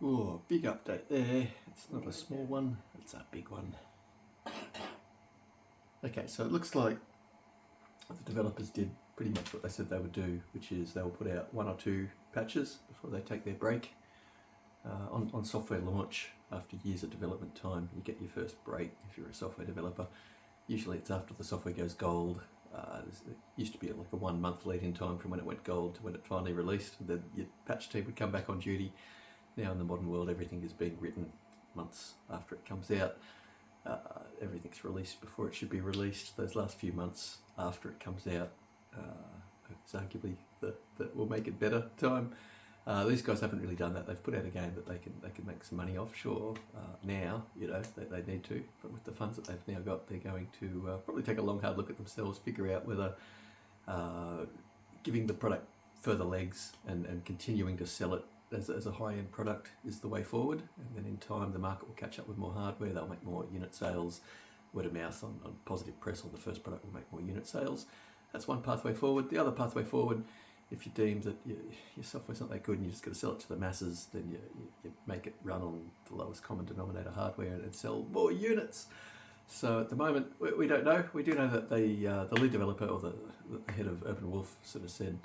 Oh, big update there. It's not a small one, it's a big one. Okay, so it looks like the developers did pretty much what they said they would do, which is they will put out 1 or 2 patches before they take their break. On software launch, after years of development time, you get your first break if you're a software developer. Usually it's after the software goes gold. It used to be like a 1 month lead in time from when it went gold to when it finally released. Then your patch team would come back on duty. Now in the modern world, everything is being written months after it comes out. Everything's released before it should be released. Those last few months after it comes out is arguably that will make it better time. These guys haven't really done that. They've put out a game that they can make some money off. Sure, now they need to, but with the funds that they've now got, they're going to probably take a long hard look at themselves, figure out whether giving the product further legs and continuing to sell it as a high-end product is the way forward. And then in time, the market will catch up with more hardware. They'll make more unit sales. Word of mouth on positive press on the first product will make more unit sales. That's one pathway forward. The other pathway forward, if you deem that your software's not that good and you just got to sell it to the masses, then you make it run on the lowest common denominator hardware and sell more units. So at the moment, we don't know. We do know that the lead developer or the head of Urbanwolf sort of said,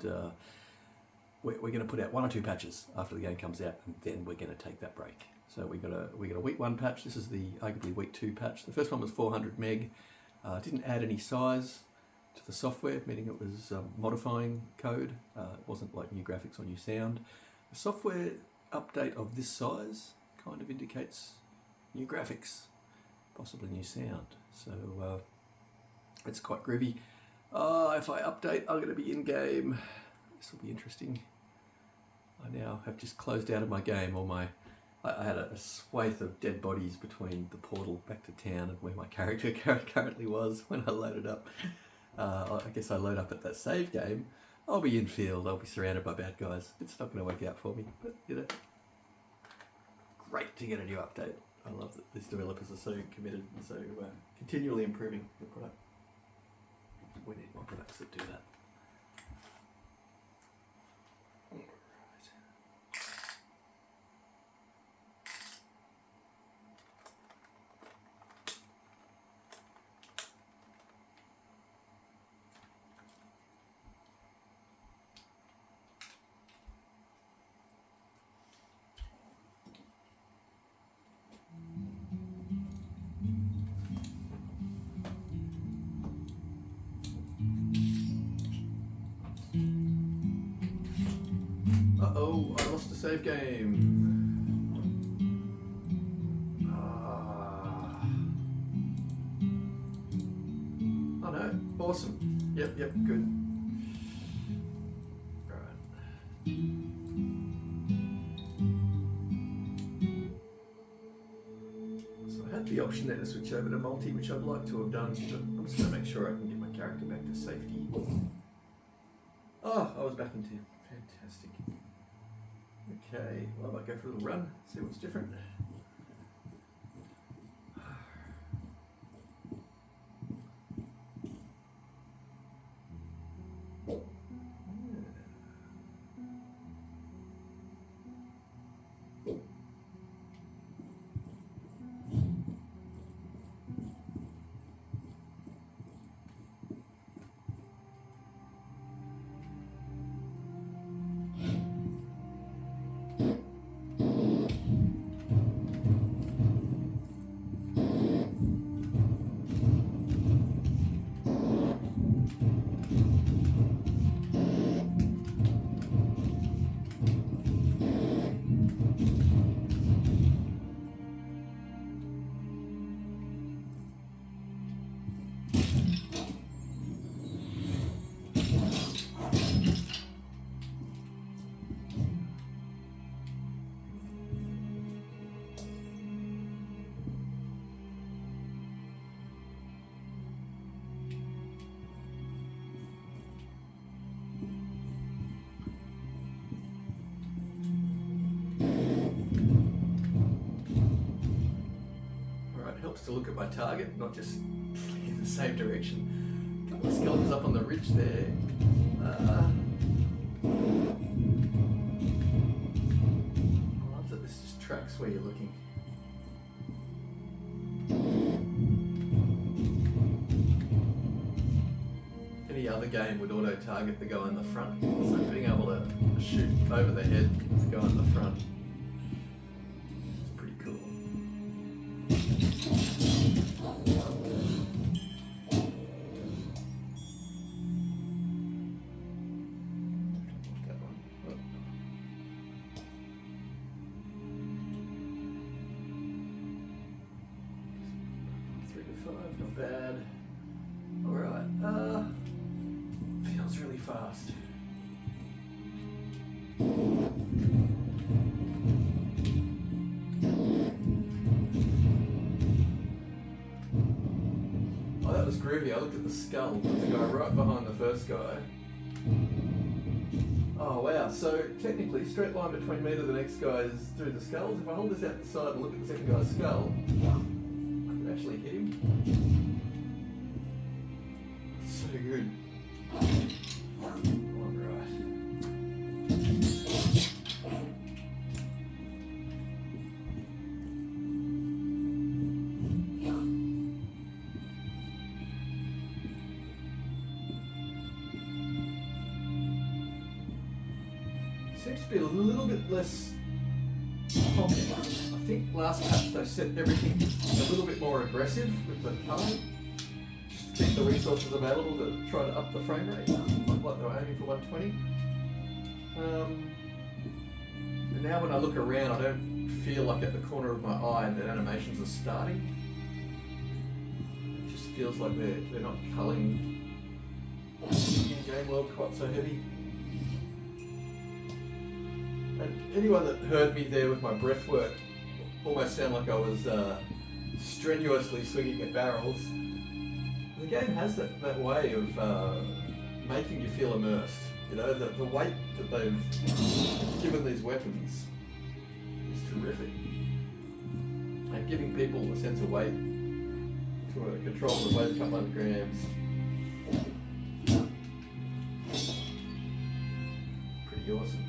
we're going to put out 1 or 2 patches after the game comes out, and then we're going to take that break. So we got a week 1 patch. This is the arguably week 2 patch. The first one was 400 meg. Didn't add any size to the software, meaning it was modifying code. It wasn't like new graphics or new sound. A software update of this size kind of indicates new graphics, possibly new sound. So it's quite groovy. If I update, I'm going to be in game. This will be interesting. I now have just closed out of my game all my... I had a swathe of dead bodies between the portal back to town and where my character currently was when I loaded up. I guess I load up at that save game. I'll be in field, I'll be surrounded by bad guys. It's not going to work out for me, but great to get a new update. I love that these developers are so committed and so continually improving the product. We need more products that do that. Uh-oh, I lost a save game. Oh no, awesome. Yep, good. Alright. So I had the option there to switch over to multi, which I'd like to have done, but I'm just going to make sure I can get my character back to safety. Oh, I was back into fantastic. Okay, well, I might go for a little run, see what's different. Helps to look at my target, not just in the same direction. A couple of skeletons up on the ridge there. I love that this just tracks where you're looking. Any other game would auto-target the guy in the front, so being able to shoot over the head of the guy in the front is pretty cool. Not bad. Alright, feels really fast. Oh, that was groovy. I looked at the skull of the guy right behind the first guy. Oh wow, so technically straight line between me to the next guy is through the skulls. If I hold this out the side and look at the second guy's skull, actually hit him. So good. Alright. Seems to be a little bit less popping. I think last patch they set everything a little bit more aggressive with the colour, just to keep the resources available to try to up the frame rate, like they were aiming for 120. And now when I look around, I don't feel like at the corner of my eye that animations are starting. It just feels like they're not culling in game world quite so heavy. And anyone that heard me there with my breath work almost sound like I was strenuously swinging at barrels. The game has that way of making you feel immersed. You know, the weight that they've given these weapons is terrific. And giving people a sense of weight to a controller that weighs a couple hundred grams. Pretty awesome.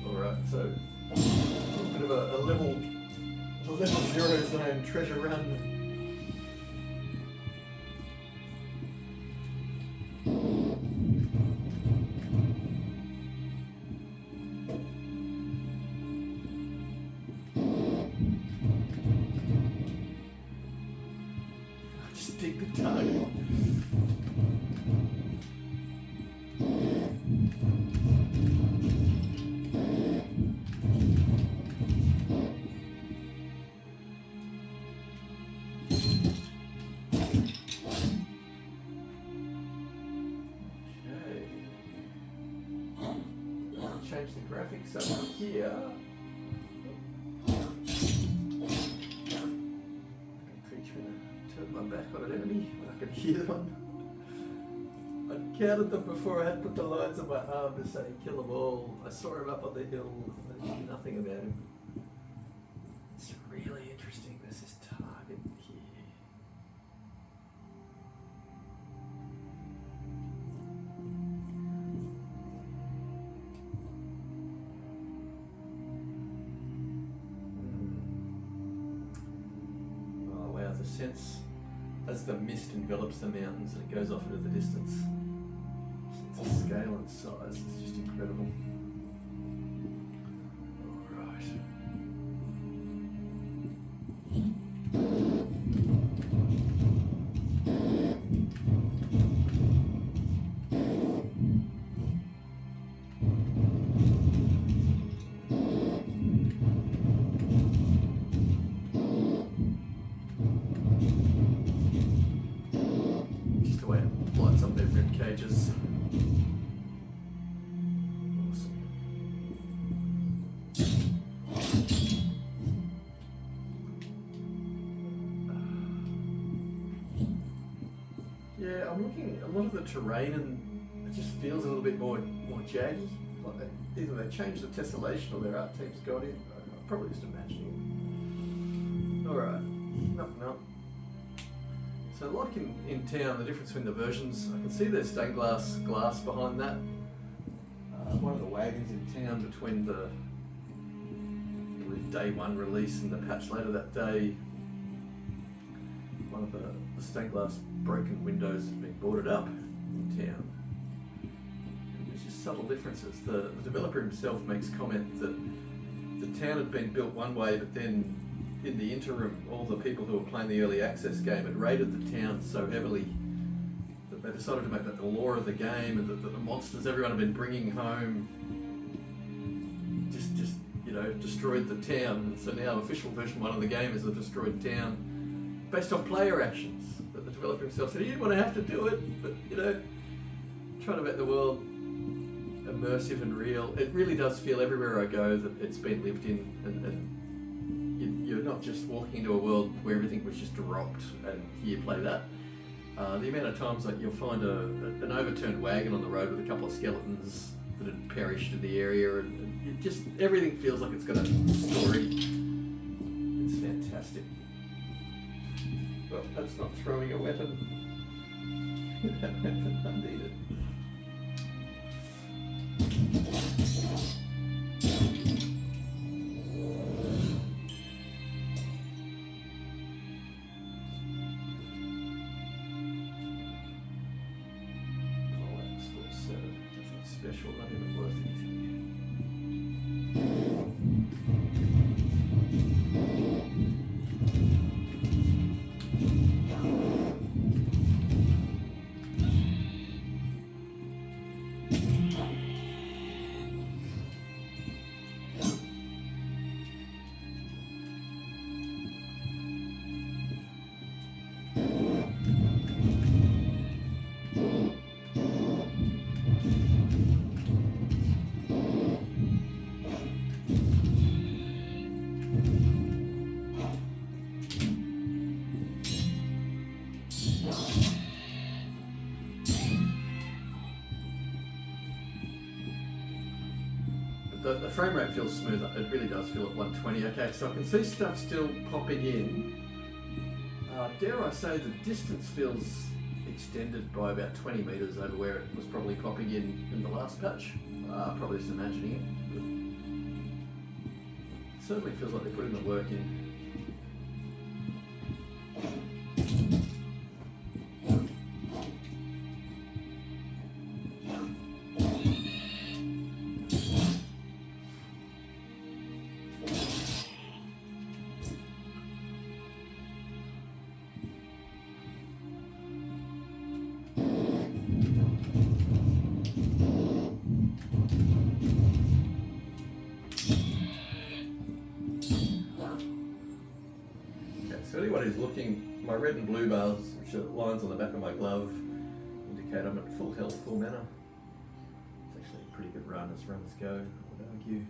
Alright, so a bit of a level 0 zone treasure run. Just dig the target. Change the graphics up here. I can teach me to turn my back on an enemy when I can hear them. I counted them before I had put the lines on my arm to say kill them all. I saw him up on the hill. I knew nothing about him. It's really interesting. There's this target here. The sense as the mist envelops the mountains and it goes off into the distance. The scale and size is just incredible. Alright. Just the way it lights up their rib cages. Awesome. Yeah, I'm looking at a lot of the terrain and it just feels a little bit more jaggy. Like either they changed the tessellation or their art team's got in. I'm probably just imagining it. Alright, no. So like in town, the difference between the versions, I can see there's stained glass behind that. One of the wagons in town between the day one release, and the patch later that day, one of the stained glass broken windows had been boarded up in town. There's just subtle differences. The developer himself makes comment that the town had been built one way, but then in the interim, all the people who were playing the early access game had raided the town so heavily that they decided to make that the lore of the game, and that the monsters everyone had been bringing home just destroyed the town. And so now official version 1 of the game is a destroyed town based off player actions. But the developer himself said he didn't want to have to do it, but trying to make the world immersive and real. It really does feel everywhere I go that it's been lived in, and you're not just walking into a world where everything was just dropped and here, play that. The amount of times like you'll find an overturned wagon on the road with a couple of skeletons that had perished in the area, and everything feels like it's got a story. It's fantastic. Well, that's not throwing a weapon. That weapon unneeded. Special, not even worth anything. The frame rate feels smooth. It really does feel at 120. Okay, so I can see stuff still popping in. Dare I say the distance feels extended by about 20 metres over where it was probably popping in the last patch. Probably just imagining it. But it certainly feels like they're putting the work in. So anyone who's looking, my red and blue bars, which are lines on the back of my glove, indicate I'm at full health, full mana. It's actually a pretty good run as runs go, I would argue.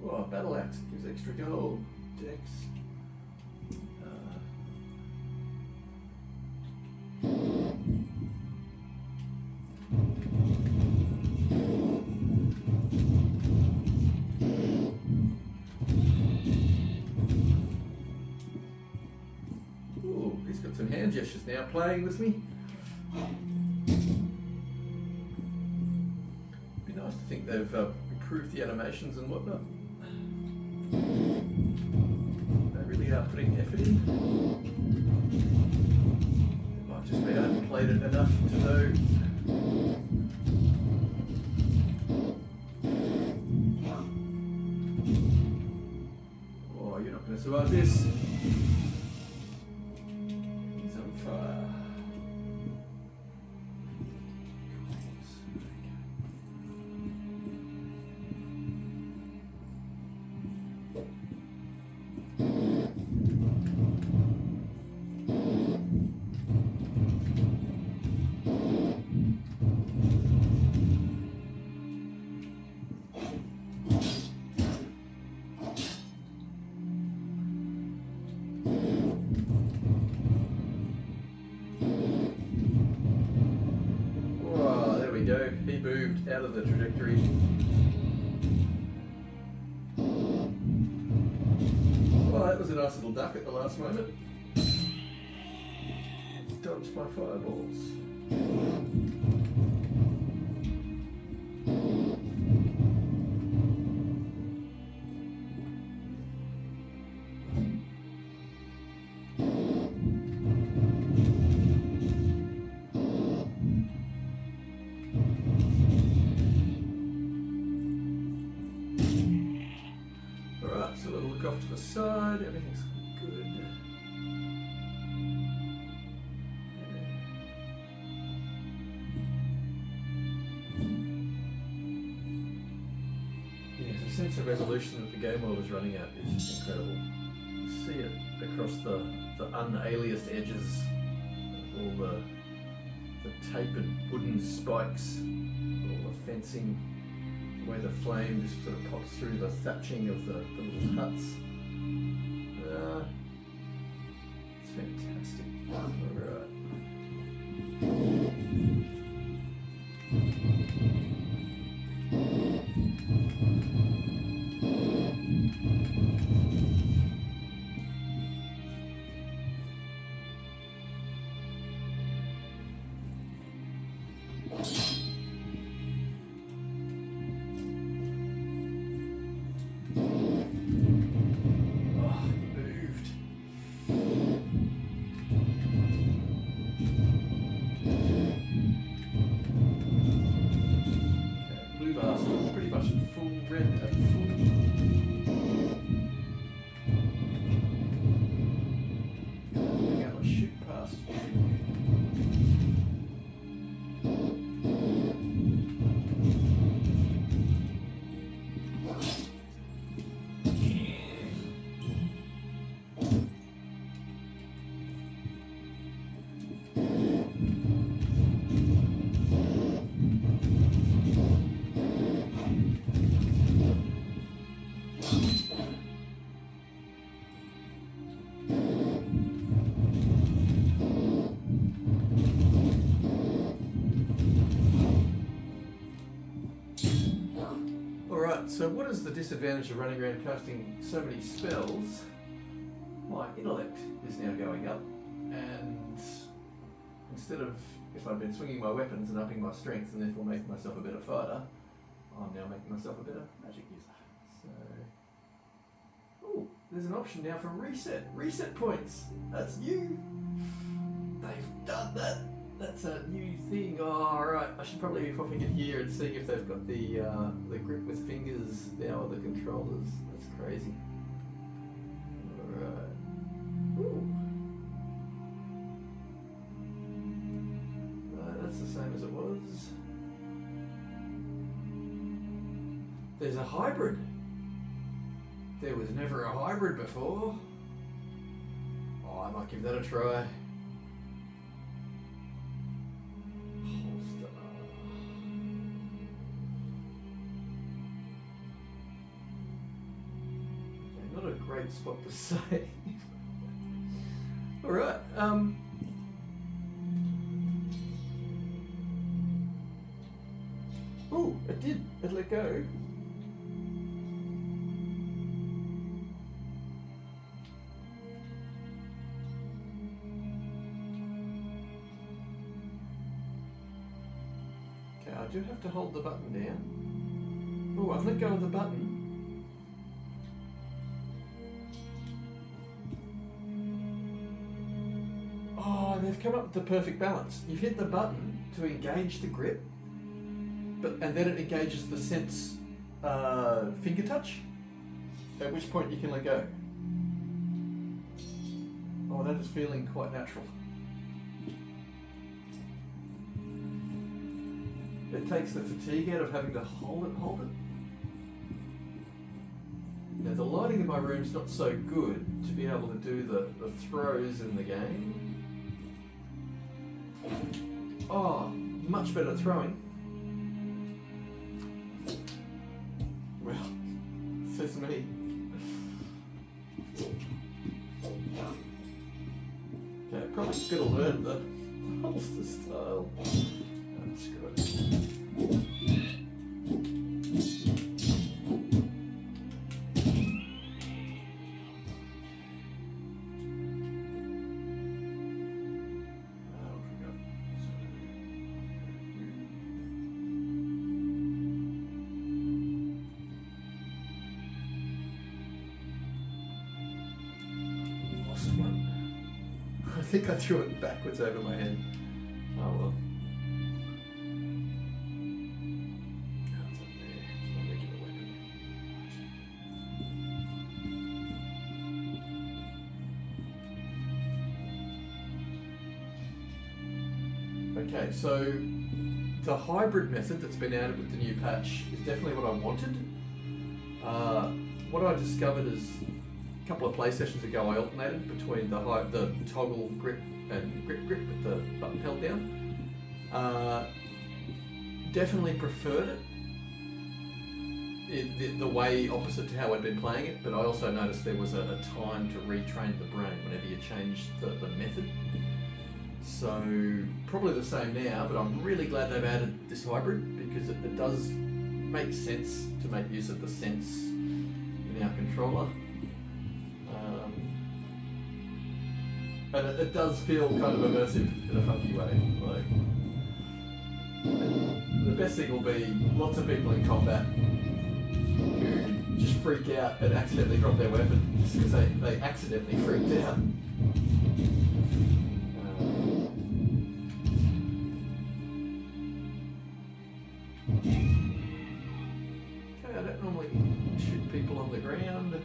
Oh, battle axe gives extra gold. Dex. Ooh, he's got some hand gestures now playing with me. Be nice to think they've improved the animations and whatnot. They really are putting effort in. It might just be I haven't played it enough to know. Oh, you're not going to survive this. He's on fire. He moved out of the trajectory. Well, that was a nice little duck at the last moment. Dodged my fireballs. Alright, so a little look off to the side, everything's good. Yeah, the sense of resolution that the game world is running at is just incredible. You see it across the unaliased edges of all the tapered wooden spikes, all the fencing, the way the flame just sort of pops through the thatching of the little huts. It's fantastic. Alright. Pretty much full red and full. Being able to shoot past. So what is the disadvantage of running around casting so many spells? My intellect is now going up, and instead of, if I've been swinging my weapons and upping my strength and therefore making myself a better fighter, I'm now making myself a better magic user. So, oh, there's an option now for reset points. That's new. They've done that. That's a new thing. Oh, alright. I should probably be popping in here and seeing if they've got the grip with fingers now or the controllers. That's crazy. Alright. Ooh. That's the same as it was. There's a hybrid. There was never a hybrid before. Oh, I might give that a try. Great spot to say. Alright, oh, it did. It let go. Okay, I do have to hold the button down. Oh, I've let go of the button. Oh, they've come up with the perfect balance. You've hit the button to engage the grip, and then it engages the sense finger touch, at which point you can let go. Oh, that is feeling quite natural. It takes the fatigue out of having to hold it. Now, the lighting in my room's not so good to be able to do the throws in the game. Oh, much better throwing. Well, says me. Okay, probably gonna learn the holster style. screw it. I think I threw it backwards over my head. Oh well. That's up there. It's my regular weapon. Okay, so the hybrid method that's been added with the new patch is definitely what I wanted. What I discovered is a couple of play sessions ago, I alternated between the toggle grip and grip with the button held down. Definitely preferred it the way opposite to how I'd been playing it, but I also noticed there was a time to retrain the brain whenever you changed the method. So probably the same now, but I'm really glad they've added this hybrid because it does make sense to make use of the sense in our controller. And it does feel kind of immersive in a funky way. Like, the best thing will be lots of people in combat who just freak out and accidentally drop their weapon just because they accidentally freaked out. Okay, I don't normally shoot people on the ground.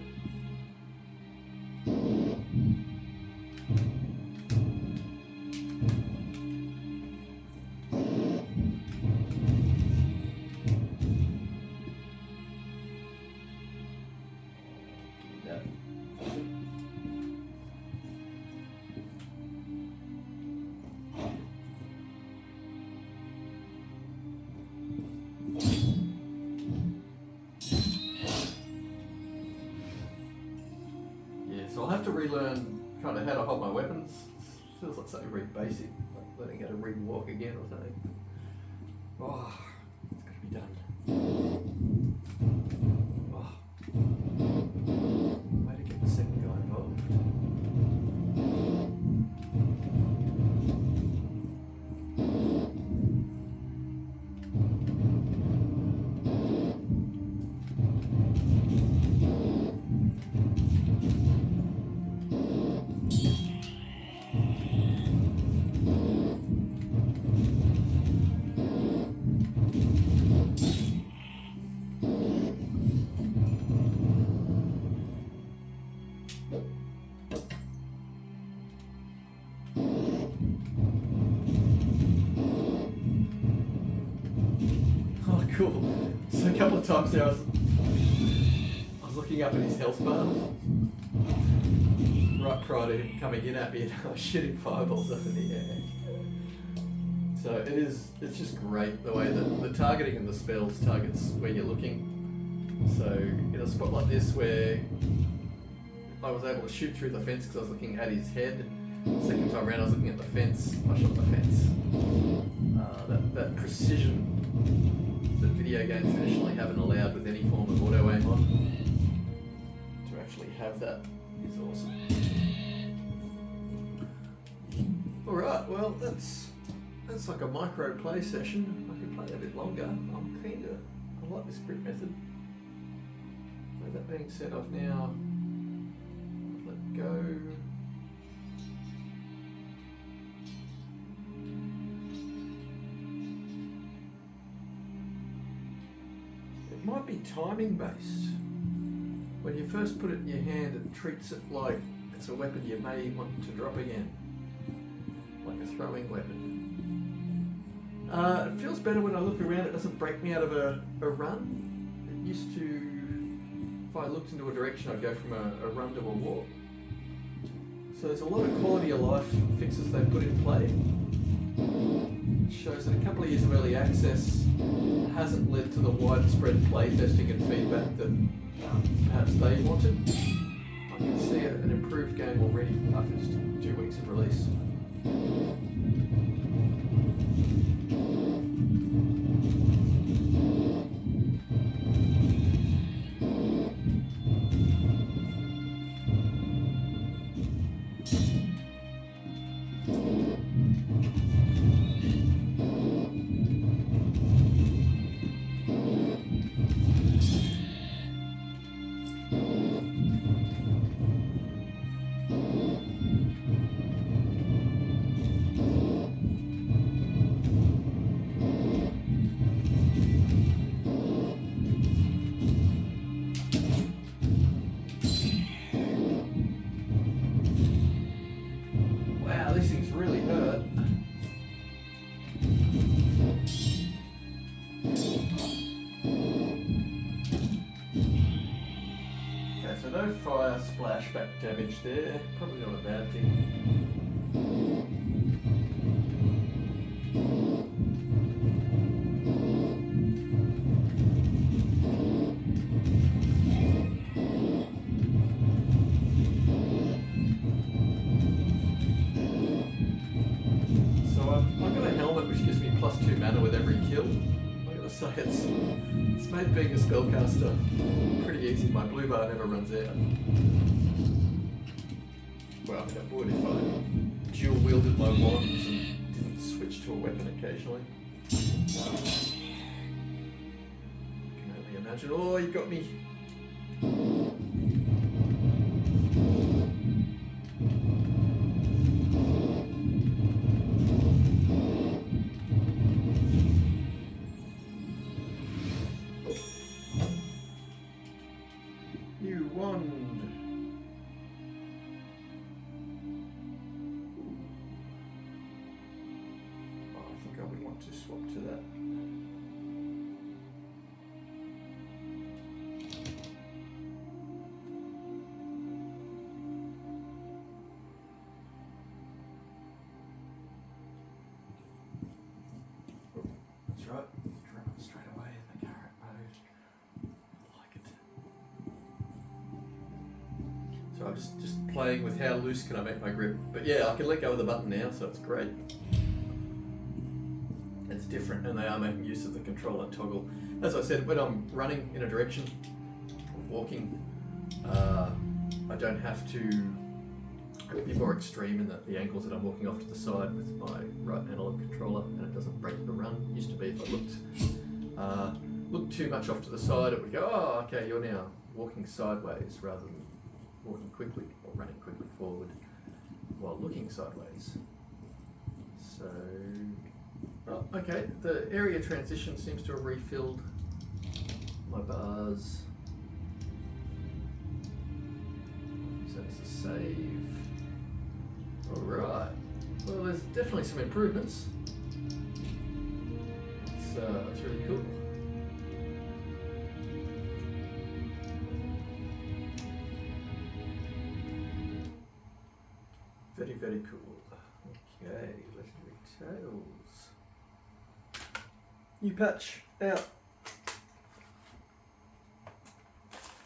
So I'll have to relearn kind of how to hold my weapons. Feels like something very basic, like learning how to read and walk again or something. Oh, it's got to be done. Oh. Way to get the second guy involved. Cool. So a couple of times there I was looking up at his health bar right prior to him coming in at me, and I was shooting fireballs up in the air. So it's just great the way that the targeting and the spells targets where you're looking. So in a spot like this where I was able to shoot through the fence because I was looking at his head. The second time around I was looking at the fence, I shot the fence. That precision that video games traditionally haven't allowed with any form of auto aim on. To actually have that is awesome. Alright, well that's like a micro play session. I could play a bit longer. I'm keen to, I like this grip method. With that being said, I've let go. It might be timing based. When you first put it in your hand, it treats it like it's a weapon you may want to drop again, like a throwing weapon. It feels better when I look around. It doesn't break me out of a run. It used to, if I looked into a direction, I'd go from a run to a walk. So there's a lot of quality of life fixes they've put in play. It shows that a couple of years of early access hasn't led to the widespread play testing and feedback that perhaps they wanted. I can see an improved game already after just 2 weeks of release. fire splashback damage there. Probably not a bad thing. I've got a helmet which gives me +2 mana with every kill. I gotta say, it's made being a spellcaster pretty easy. My blue bar never runs out. Well, I mean, I would if I dual wielded my wands and didn't switch to a weapon occasionally. I can only imagine. Oh, you got me. You won. Oh, I think I would want to swap to that. Oh, that's right. Drop it straight away in the carrot mode. I like it. So I'm just playing with how loose can I make my grip. But yeah, I can let go of the button now, so it's great. It's different, and they are making use of the controller toggle. As I said, when I'm running in a direction, or walking, I don't have to be more extreme in the angles that I'm walking off to the side with my right analog controller, and it doesn't break the run. It used to be if I looked too much off to the side, it would go, oh, okay, you're now walking sideways rather than walking quickly or running quickly forward while looking sideways. So, oh, okay, the area transition seems to have refilled my bars. So it's a save. Alright, well there's definitely some improvements. It's really cool. Very, very cool. Okay, Legendary Tales. New patch out.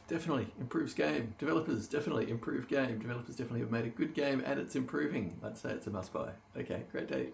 Definitely improves game. Developers definitely improve game. Developers definitely have made a good game and it's improving. I'd say it's a must buy. Okay, great day.